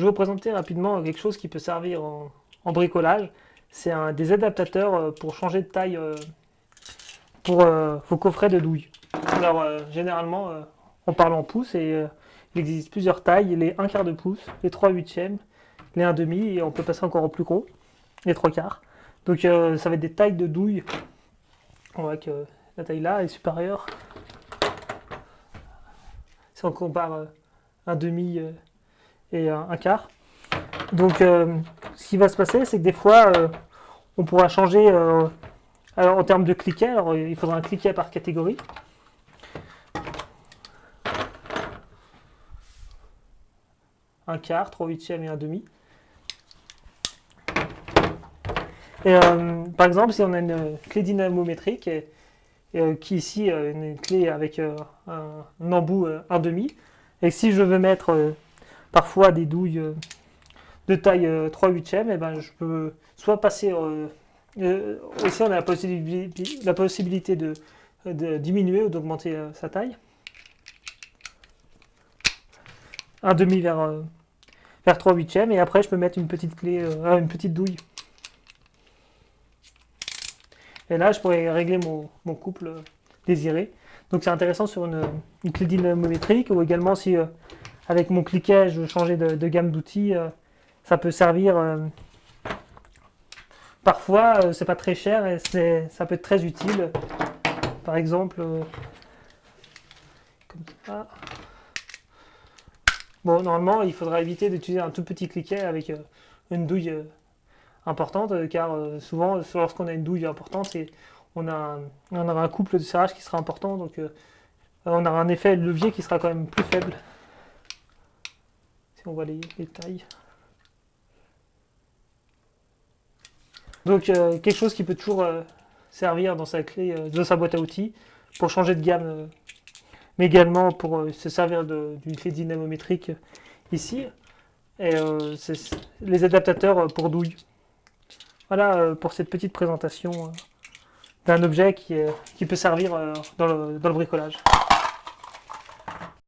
Je vais vous présenter rapidement quelque chose qui peut servir en bricolage. C'est des adaptateurs pour changer de taille pour vos coffrets de douille. Alors généralement on parle en pouces et il existe plusieurs tailles, les 1/4 de pouce, les 3/8, les 1/2 et on peut passer encore au plus gros, les 3/4. Donc ça va être des tailles de douille. On voit que la taille là est supérieure. Si on compare 1/2 et 1/4. Donc ce qui va se passer, c'est que des fois on pourra changer alors, en termes de cliquet. Alors il faudra un cliquet par catégorie. Un quart, 3/8 et 1/2. Et par exemple, si on a une clé dynamométrique qui ici une clé avec un embout 1/2, et si je veux mettre parfois des douilles de taille 3/8, et ben je peux soit passer aussi on a la possibilité de diminuer ou d'augmenter sa taille. 1/2 vers 3/8, et après je peux mettre une petite clé, une petite douille. Et là, je pourrais régler mon couple désiré. Donc c'est intéressant sur une clé dynamométrique, ou également si avec mon cliquet, je veux changer de gamme d'outils, ça peut servir. Parfois, c'est pas très cher et ça peut être très utile. Par exemple, comme ça. Bon, normalement, il faudra éviter d'utiliser un tout petit cliquet avec une douille importante, car souvent, lorsqu'on a une douille importante, on aura un couple de serrage qui sera important, donc on aura un effet levier qui sera quand même plus faible. Si on voit les tailles. Donc quelque chose qui peut toujours servir dans sa clé, dans sa boîte à outils, pour changer de gamme, mais également pour se servir d'une clé dynamométrique ici, et les adaptateurs pour douille. Voilà pour cette petite présentation d'un objet qui peut servir dans le bricolage.